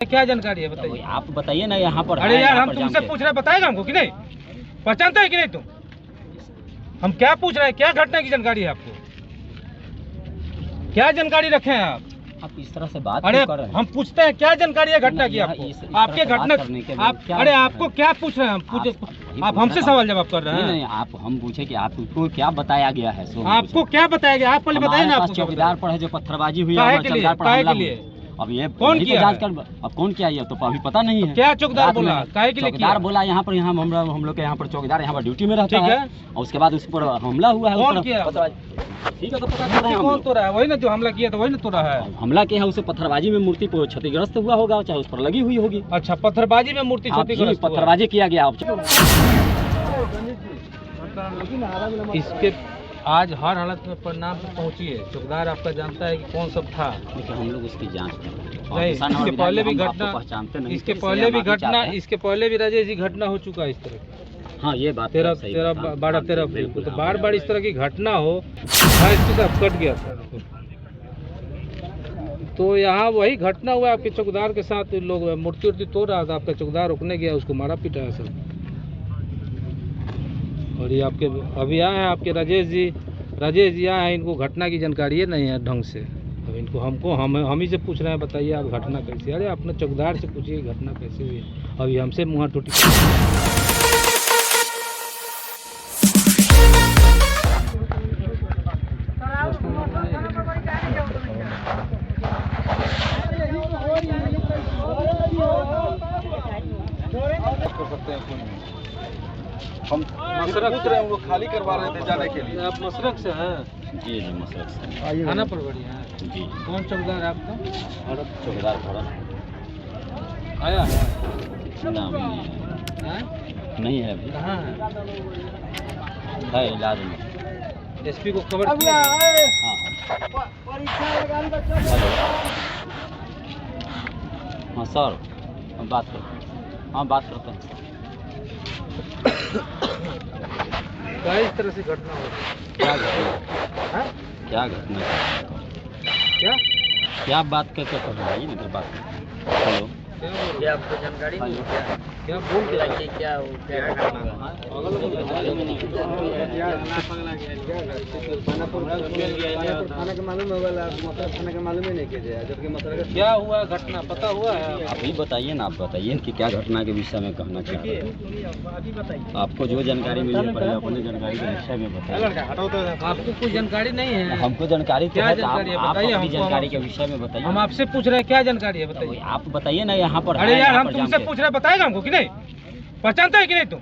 क्या जानकारी है बताइए। आप बताइए ना यहाँ पर। अरे यार हम तुमसे पूछ रहे हैं, बताएगा हमको कि नहीं? पहचानता है कि नहीं तुम? हम क्या पूछ रहे हैं, क्या घटना की जानकारी है आपको? क्या जानकारी रखे हैं आप इस तरह से बात अरे कर रहे हैं। हम पूछते हैं क्या जानकारी है घटना की आपको? आपके घटना अरे आपको क्या पूछ रहे हैं हम? पूछे आप हमसे सवाल जवाब कर रहे हैं। नहीं आप हम पूछे कि आपको क्या बताया गया है? आपको क्या बताया गया? आप पहले बताइए ना। आपको चौकीदार पर है जो पत्थरबाजी हुई है के लिए अब ये कौन किया जांच कर। अब कौन किया ये तो अभी पता नहीं है। क्या चौकीदार बोला? काहे के लिए चौकीदार बोला यहाँ पर हम लोग के यहाँ पर चौकीदार यहाँ पर ड्यूटी में रहता है और उसके बाद उस पर हमला हुआ है। कौन किया? ठीक है तो पता चल रहा है कौन तो रहा है? वही ना जो हमला किया था, वही ना तो रहा है। हमला किया है उसे पत्थरबाजी में मूर्ति क्षतिग्रस्त हुआ होगा, चाहे उस पर लगी हुई होगी। अच्छा पत्थरबाजी में मूर्ति क्षतिग्रस्त, पत्थरबाजी किया गया। इसके आज हर हालत में परिणाम पे पहुंची है। चौकीदार आपका जानता है कि कौन सब था? देखिए हम लोग उसकी जांच कर रहे हैं। नहीं इसके पहले भी घटना, इसके पहले भी घटना, इसके पहले भी राजेश जी घटना हो चुका है इस तरह। हाँ ये बात 12 अप्रैल को तो बार बार इस तरह की घटना हो। इसके साथ कट गया था तो यहाँ वही घटना हुआ आपके चौकीदार के साथ। लोग मूर्ति उर्ति तोड़ रहा था, आपका चौकीदार रुकने गया, उसको मारा पीटा है सब। और ये आपके अभी आए हैं आपके राजेश जी आए हैं। इनको घटना की जानकारी नहीं है ढंग से। अब इनको हम ही से पूछ रहे हैं, बताइए आप घटना कैसी? अरे अपने चौकीदार से पूछिए घटना कैसी हुई। अभी हमसे मुँह टूटी। हम मसरक रहे हैं, वो खाली करवा रहे थे जाने के लिए। आप मसरक से हैं? जी मसरक से। थाना पर बढ़िया है जी। कौन चौकीदार है आपका? चौकीदार भरत आया है? नाम नहीं है अभी। कहाँ है इलाज में। एसपी को खबर किया? हाँ सर हम बात करते हैं। हाँ बात करते हैं। क्या इस तरह से घटना हो? क्या घटना? क्या घटना? क्या बात करके कर रहा है? इधर बात कर। हेलो क्या आपको जानकारी नहीं? क्या बोल के लाइए? क्या थाना के मालूम होगा, थाना के मालूम ही नहीं किया, जबकि मतलब क्या हुआ घटना पता हुआ है? अभी बताइए ना, आप बताइए कि क्या घटना के विषय में कहना चाह रहे हैं। आपको जो जानकारी मिली है पहले अपनी जानकारी के विषय में बताइए। आपको कोई जानकारी नहीं है? हमको जानकारी क्या जानकारी है बताइए? अपनी जानकारी के विषय में बताइए। हम आपसे पूछ रहे हैं क्या जानकारी है बताइए। आप बताइए ना यहाँ पर। अरे यार हम तुमसे पूछ रहे हैं, बताएगा हमको कि नहीं? पहचानता है कि नहीं तुम?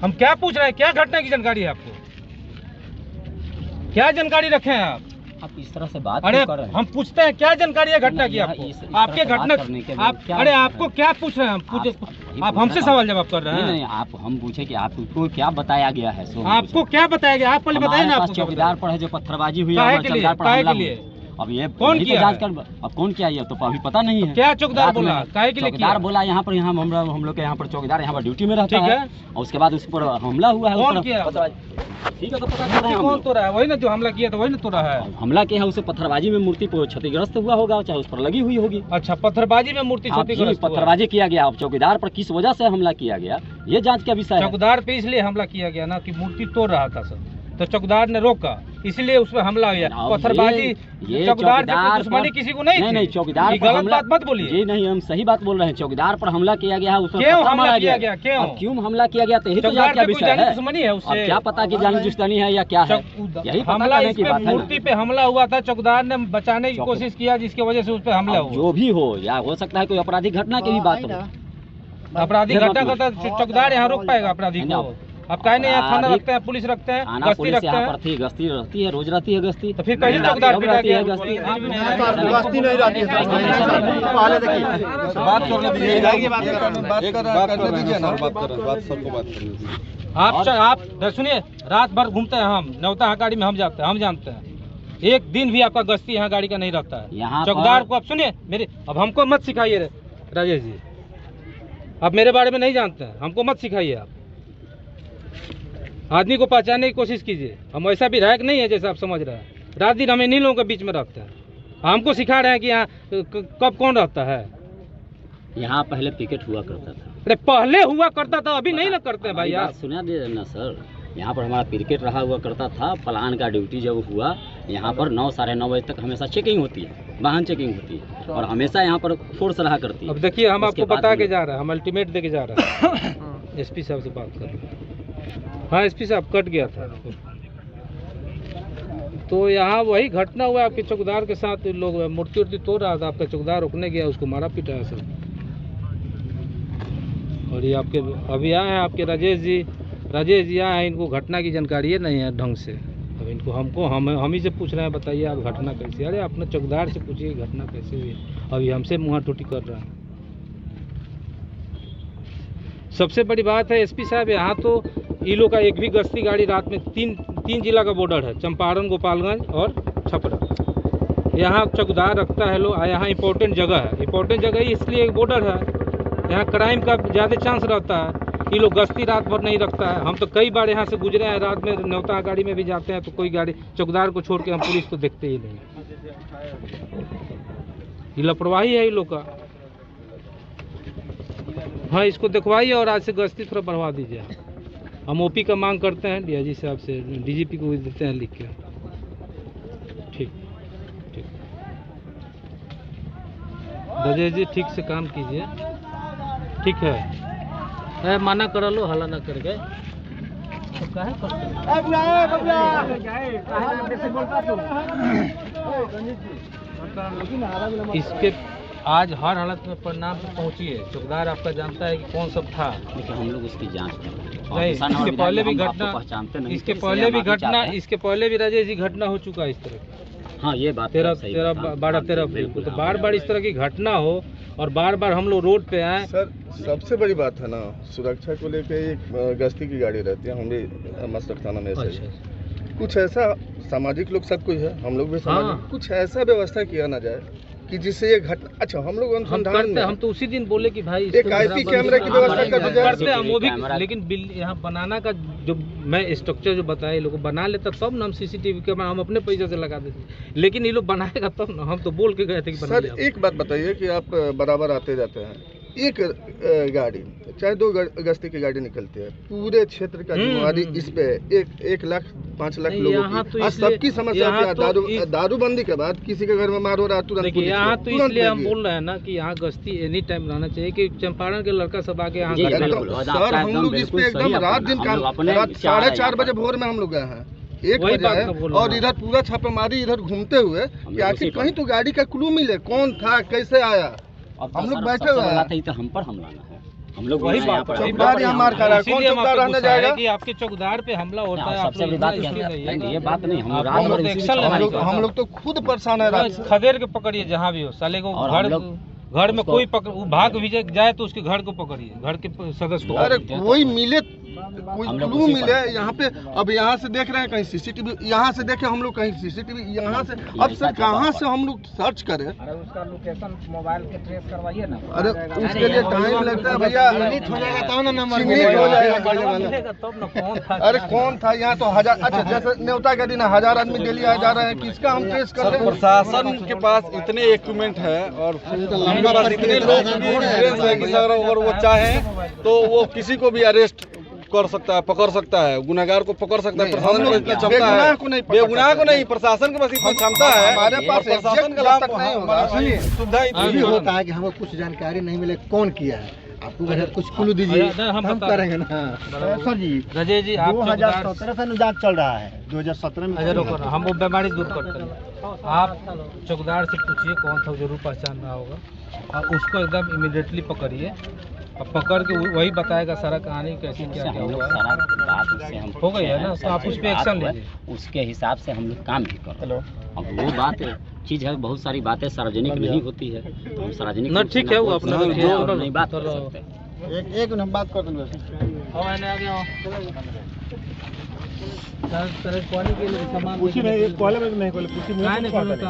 हम क्या पूछ रहे हैं, क्या घटना की जानकारी है आपको? क्या जानकारी रखे हैं आप इस तरह से बात अरे कर रहे हैं। हम पूछते हैं क्या जानकारी है घटना की आपको? आपके घटना अरे आपको क्या पूछ रहे हैं हम? आप हमसे सवाल जवाब कर रहे हैं। नहीं आप हम पूछे कि आपको क्या बताया गया है? आपको क्या बताया गया? आप पहले बताइए ना। आपको चौकीदार पर है जो पत्थरबाजी हुई है। अब ये कौन किया? जांच कर। अब कौन किया ये तो अभी पता नहीं है। क्या चौकीदार बोला? काहे के लिए चौकीदार बोला यहाँ पर हम लोग के यहाँ पर चौकीदार यहाँ पर ड्यूटी में रहता है और उसके बाद उस पर हमला हुआ है। कौन किया? ठीक है तो पता चल रहा है। कौन तो रहा है? वही ना जो हमला किया था, वही ना तो रहा है। हमला किया है उसे पत्थरबाजी में मूर्ति क्षतिग्रस्त हुआ होगा, चाहे उस पर लगी हुई होगी। अच्छा पत्थरबाजी में मूर्ति क्षतिग्रस्त, पत्थरबाजी किया गया। अब चौकीदार पर किस वजह से हमला किया गया ये जांच का विषय है। चौकीदार पे इसलिए हमला किया गया ना कि मूर्ति तोड़ रहा था सर, तो चौकीदार ने रोका, इसलिए उस पर हमला हुआ। पत्थरबाजी चौकीदार से दुश्मनी किसी को नहीं। नहीं चौकीदार गलत बात मत बोलिए। जी नहीं हम सही बात बोल रहे हैं। चौकीदार पर हमला किया गया है, उस पर क्यों हमला किया गया? क्यों हमला किया गया? तो यही तो जांच का विषय है। दुश्मनी है उससे, क्या पता कि जानी दुश्मनी है या क्या है, यही हमला की बात है। मूर्ति पे हमला हुआ था, चौकीदार ने बचाने की कोशिश किया जिसकी वजह से उस पर हमला हुआ। जो भी हो या हो सकता है कोई आपराधिक घटना की भी बात हो। आपराधिक घटना का चौकीदार यहाँ रोक पाएगा अपराधी को? आप कहे नहीं थाना रखते हैं, पुलिस रखते हैं, गश्ती रखते हैं। गश्ती रहती है, रोज रहती है गश्ती। तो फिर कहीं चौकीदार रहती है गश्ती। गश्ती नहीं रहती है। पहले देखिए बात करने दीजिए ना, बात सबको बात करने दीजिए। आप सुनिए, रात भर घूमते हैं हम नौता गाड़ी में, हम जाते हैं, हम जानते हैं। एक दिन भी आपका गश्ती यहाँ गाड़ी का नहीं रहता है। यहाँ चौकीदार को आप सुनिए मेरे, अब हमको मत सिखाइए राजेश जी, आप मेरे बारे में नहीं जानते हैं, हमको मत सिखाइए। आप आदमी को पहचानने की कोशिश कीजिए। हम ऐसा विधायक नहीं है जैसा आप समझ रहे हैं। रात दिन हम इन्हीं लोगों के बीच में रहते हैं। हमको सिखा रहे हैं कि यहाँ कब कौन रहता है। यहाँ पहले पिकेट हुआ करता था। अरे पहले हुआ करता था, अभी नहीं ना करते हैं भाई हमारी यार। बात सुना दे ना सर, यहाँ पर हमारा पिकेट रहा हुआ करता था। प्लान का ड्यूटी जब हुआ, यहाँ पर 9 साढ़े 9 बजे तक हमेशा चेकिंग होती है, वाहन चेकिंग होती है और हमेशा यहाँ पर फोर्स रहा करती है। अब देखिए हम उसके आपको बाद बता के में- जा रहे हैं, हम अल्टीमेट दे के जा रहे हैं। एसपी साहब से बात कर रहे हैं। हाँ एसपी साहब कट गया था। तो यहाँ वही घटना हुआ आपके चौकीदार के साथ। लोग मूर्ति उर्ति तोड़ रहा था, आपका चौकीदार रोकने गया, उसको मारा पिटाया सब। और ये आपके अभी आए हैं आपके राजेश जी आए हैं, इनको घटना की जानकारी नहीं है ढंग से। अब इनको हम ही से पूछ रहे हैं, बताइए आप घटना कैसी। अरे अपने चौकीदार से पूछिए घटना कैसे हुई। अभी हमसे मुँह टूटी कर रहा है। सबसे बड़ी बात है एसपी साहब, यहाँ तो ई लोग का एक भी गश्ती गाड़ी रात में तीन जिला का बॉर्डर है, चंपारण, गोपालगंज और छपरा। यहाँ चौकीदार रखता है लोग। यहाँ इंपॉर्टेंट जगह है, इंपॉर्टेंट जगह इसलिए बॉर्डर है, यहाँ क्राइम का ज़्यादा चांस रहता है। ये लोग गश्ती रात भर नहीं रखता है। हम तो कई बार यहाँ से गुजरे हैं, रात में न्योता गाड़ी में भी जाते हैं तो कोई गाड़ी चौकीदार को छोड़ के हम पुलिस को देखते ही नहीं। ये लापरवाही है ये लोग का। हाँ इसको दिखवाइए और आज से गश्ती थोड़ा बढ़वा दीजिए। हम ओपी का मांग करते हैं डीआईजी साहब से, डीजीपी को भी देते हैं लिख के। ठीक ठीक राजेश जी ठीक से काम कीजिए, ठीक है। माना कर लो, हला ना कर गए तो काहे करते हो? इसके आज हर हालत में परिणाम पे पहुंचिए। चौकीदार आपका जानता है कि कौन सब था। देखिए हम लोग उसकी जांच कर रहे हैं। नहीं, इसके पहले भी घटना, पहचानते नहीं, इसके पहले भी राजेश जी घटना हो चुका है इस तरह की। हाँ ये बात 13 अप्रैल को। तो बार इस तरह की घटना हो और बार हम लोग रोड पे आए। सर सबसे बड़ी बात है ना, सुरक्षा को लेके एक गश्ती की गाड़ी रहती है। हम भी मस्तक थाना में ऐसे ही। अच्छा कुछ ऐसा सामाजिक लोग सब कोई है, हम लोग भी सामाजिक, हाँ। कुछ ऐसा व्यवस्था किया ना जाए कि जिससे ये घटना। अच्छा हम लोग अनुसंधान में हम तो उसी दिन बोले कि भाई एक IP कैमरा की व्यवस्था कर दीजिए। करते हैं हम वो भी, लेकिन यहाँ बनाना का जो मैं स्ट्रक्चर जो बताया, लोग बना लेता तब ना हम सीसीटीवी कैमरा हम अपने पैसे से लगा देते। लेकिन ये लोग बनाएगा तब ना, हम तो बोल के गए थे कि बना सर लिया। एक बात बताइए कि आप बराबर आते जाते हैं, एक गाड़ी चाहे 2 गश्ती की गाड़ी निकलती है, पूरे क्षेत्र का जिम्मेवारी इस पे 1 लाख 5 लाख नहीं, लोगों यहाँ की। तो आज सबकी समस्या यहाँ क्या, तो दारूबंदी के बाद किसी के घर में मार हो रहा है तुरंत देखिए पुलिस यहाँ को, तो तुरंत इसलिए हम भेजिए। बोल रहे हैं ना कि यहाँ गश्ती एनी टाइम रहना चाहिए कि चंपारण के लड़का सब आके यहाँ जी, घटना बिल्कुल। करो। सर हम लोग इस पे एकदम रात दिन काम, रात 4:30 बजे भोर में हम लोग गए हैं, 1 वही बजे बात है, तो बोल रहा और हूँ। इधर पूरा छापेमारी इधर घूमते हुए कि आखिर कहीं तो गाड़ी का क्लू मिले, कौन था कैसे आया। हम लोग बैठे हुए हैं, तो हम पर हमला ना है। हम लोग वही यहाँ बात पर है। चौकीदार यहाँ मार खा रहा है, इसीलिए कौन हम चौकीदार आपको रहने गुस्सा है जाएगा? कि आपके चौकीदार पे हमला होता है। आप सबसे बड़ी लोग बात इसलिए क्या नहीं है? है। नहीं, ये बात नहीं, हम आप रात लोग भर एक्शन इसी लेना हमारी हम लोग तो खुद परेशान है रात से। खदेड़ के पकड़िए जहाँ भी हो, साले को और हम लोग घर में कोई पकड़, वो भाग भी जाए तो उसके घर को पकड़िए, घर के सदस्य को। अरे कोई मिले, कोई हम लोग क्लू उसी मिले पर- यहाँ पे। अब यहाँ से देख रहे हैं कहीं सीसीटीवी, यहाँ से देखे हम लोग कहीं सीसीटीवी, यहाँ से अब सर कहाँ से हम लोग सर्च करें? अरे उसका लोकेशन मोबाइल के ट्रेस करवाइए ना। अरे उसके लिए टाइम लगता है भैया, चिन्हित हो जाएगा। तब ना कौन था। अरे कौन था यहाँ तो 1000, अच्छा जैसे न्योता के दिन 1000 आदमी डेली आ जा रहे हैं, किसका हम ट्रेस कर रहे हैं? प्रशासन के पास इतने इक्विपमेंट है और उनके पास इतने लोग भी एक्सपीरियंस है कि सर अगर वो चाहे तो वो किसी को भी अरेस्ट कर सकता है, पकड़ सकता है, गुनहगार को पकड़ सकता है। नहीं, प्रशासन हम को लोग इतना क्षमता बेगुनाह है, को नहीं पकड़ बेगुनाह को सकते। नहीं, प्रशासन के पास इतना क्षमता है। हमारे पास और प्रशासन एग्जैक्ट का तक नहीं होगा। सुविधा अभी इतनी होता है कि हमको कुछ जानकारी नहीं मिले कौन किया है, आपको अगर कुछ क्लू दीजिए अरे, हम हम बता करेंगे ना। सर जी राजेश जी आप चौकीदार 2017 से जांच चल रहा है, 2017 में अच्छा रोको ना, हम वो बीमारी दूर करते हैं। आप चौकीदार से पूछिए कौन था, जरूर पहचान रहा होगा, और उसको एकदम इमीडिएटली पकड़िए और पकड़ के वही बताएगा सारा कहानी कैसी क्या हम लोग हुआ। सारा बात उससे हम हो गई है ना, तो आप उस पे एक्शन बात है, लीजिए। उसके हिसाब से हम लोग काम भी कर रहे हैं। अब वो बात चीज है, बहुत सारी बातें सार्वजनिक नहीं होती है, तो हम सार्वजनिक ना रूप से ठीक है, वो बोल अपना सकते हैं और जो- नहीं बात कर चलो। सकते हैं। एक मिनट हम बात कर देंगे।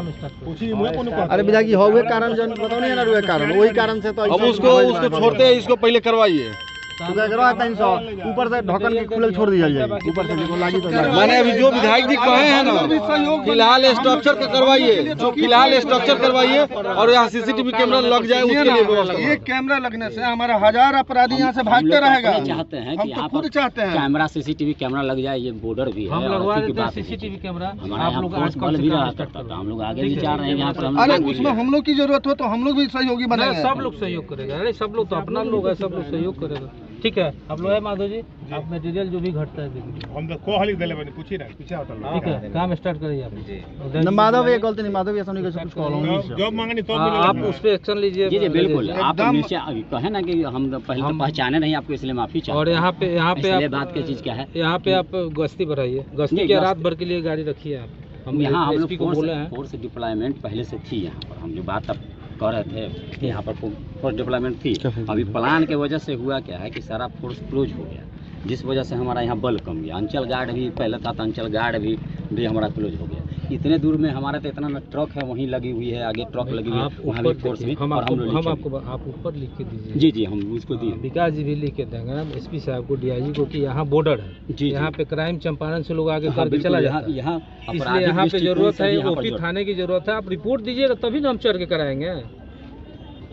अरे विधायक जी हुए कारण जो बताओ नहीं ना, रुए कारण वही कारण से तो अब उसको छोड़ते हैं, इसको पहले करवाइए। तो क्या करो 300 ऊपर से ढक्कन के खुले छोड़ दिया जाए, ऊपर से देखो लागी तो मैंने अभी जो विधायक जी कहे हैं ना, फिलहाल स्ट्रक्चर का करवाइए, जो फिलहाल स्ट्रक्चर करवाइए और यहाँ सीसीटीवी कैमरा लग जाए उसके लिए व्यवस्था ये कैमरा लगने से हमारा 1000 अपराधी यहाँ से भागते रहेगा। चाहते हैं हम कि तो यहाँ खुद पर चाहते हैं। कैमरा सीसीटीवी कैमरा लग जाए, ये बॉर्डर भी है हम और लगवा इसी की देते हैं बात है। सीसीटीवी कैमरा, हमारा आप यहाँ लोग फोर्स आज कम बल से भी कम रहा स्टार्ट करता करो। था, हम लोग आगे भी ठीक है। चाह रहे हैं यहाँ पर हम अरे लोग उसमें हम लोग की जरूरत हो तो हम लोग भी सहयोगी नहीं, बनेंगे। सब लोग सहयोग करेगा। अरे सब लोग तो अपना लोग है, सब लोग सहयोग करेगा। ठीक है, आप लोग है माधव जी, आप मटेरियल जो भी घटता है देखिए। हम तो को लिख देले बनी पूछी ना पीछे होटल ठीक है, काम स्टार्ट करिए आप। माधव ये गलती नहीं, माधव ये समझ के कुछ कॉल जॉब मांगनी तो आप उस पर एक्शन लीजिए। जी जी बिल्कुल, आप एकदम- नीचे अभी कहे ना कि हम पहले तो पहचाने नहीं आपको, इसलिए माफी चाहते और यहाँ पे इसलिए आप बात की चीज क्या है, यहाँ पे आप गश्ती बढ़ाइए, गश्ती नहीं, के गश्त- रात भर के लिए गाड़ी रखिए आप। हम यहाँ हम एसपी लोग को बोले हैं। फोर्स डिप्लॉयमेंट पहले से थी यहाँ पर, हम जो बात अब कह रहे थे कि यहाँ पर फोर्स डिप्लॉयमेंट थी। अभी प्लान के वजह से हुआ क्या है कि सारा फोर्स क्लोज हो गया, जिस वजह से हमारा यहाँ बल कम गया। अंचल गार्ड भी पहले था तो अंचल गार्ड भी हमारा क्लोज हो गया। इतने दूर में हमारा तो इतना ना ट्रक है वहीं लगी हुई है, आगे ट्रक लगी हुई है, आप वहाँ ऊपर भी फोर्स देखिए, भी हम और आपको लोग हम नीचे आपको आप ऊपर लिख के दीजिए। जी जी हम उसको दिए। विकास जी भी लिख के देंगे ना एसपी साहब को, डीआईजी को, कि यहाँ बॉर्डर है। जी। यहाँ पे क्राइम चंपारण से लोग आगे हाँ, करके बिल्कुल, चला यहाँ जाता है। यहाँ इसलिए आपराधिक यहाँ पे दृष्टिकोण जरूरत से भी है, यहाँ पर ओपी जरूरत थाने की जरूरत है। आप रिपोर्ट दीजिएगा तभी ना हम चढ़ के कराएंगे।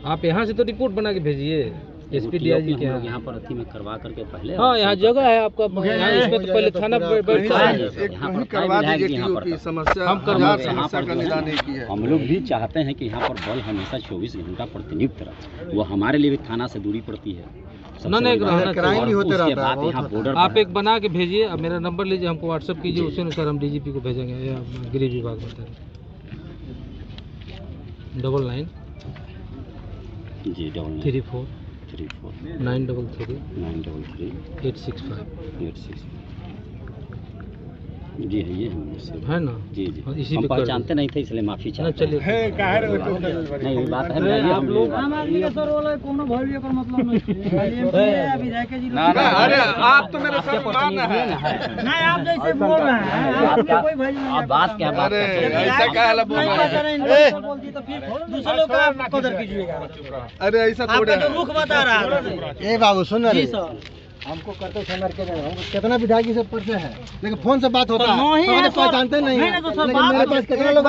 आप यहाँ से तो रिपोर्ट बना के भेजिए एसपी डीआईजी के हम लोग यहाँ। यहाँ पर अथी में करवा करके पहले हाँ, यहाँ जगह है आपका, यहाँ इसमें तो पहले थाना बैठता है। एक कहीं करवा दीजिए टीओ की समस्या, हम करवा हजार देंगे। समस्या का निदान एक ही है। हम लोग भी चाहते हैं कि यहाँ पर बल हमेशा 24 घंटा प्रतिनियुक्त रहे, वो हमारे लिए भी थाना से दूरी पड़ती है। सबसे ना, नहीं, बड़ी बात। रहना क्राइम भी और होते उसके रहता है, बाद बहुत यहाँ होता बॉर्डर आप पर एक बना के भेजिए, अब मेरा नंबर लीजिए, हमको व्हाट्सअप कीजिए, उसी अनुसार हम डीजीपी को भेजेंगे या गृह विभाग बता दें। 99 जी 34 34 933 933 865 86 जी है, ये हम है ना। जी जी हाँ, इसी हम पे कर पहचानते नहीं थे इसलिए माफी ना, चाहते हैं। चलिए काहे रे नहीं ये बात है, अरे, बताइए, आप हम लोग- अरे आप तो मेरे साथ मान है। आप बात क्या बात अरे करते हैं? ऐसा क्या है बोल रहे हैं? अरे ऐसा थोड़ा है। ए बाबू सुन रे, हमको करते थे हमको कितना विधायक से परिचय है, लेकिन फोन से बात होता है, तो हम तो पहचानते नहीं है, लेकिन मेरे पास कितना लोग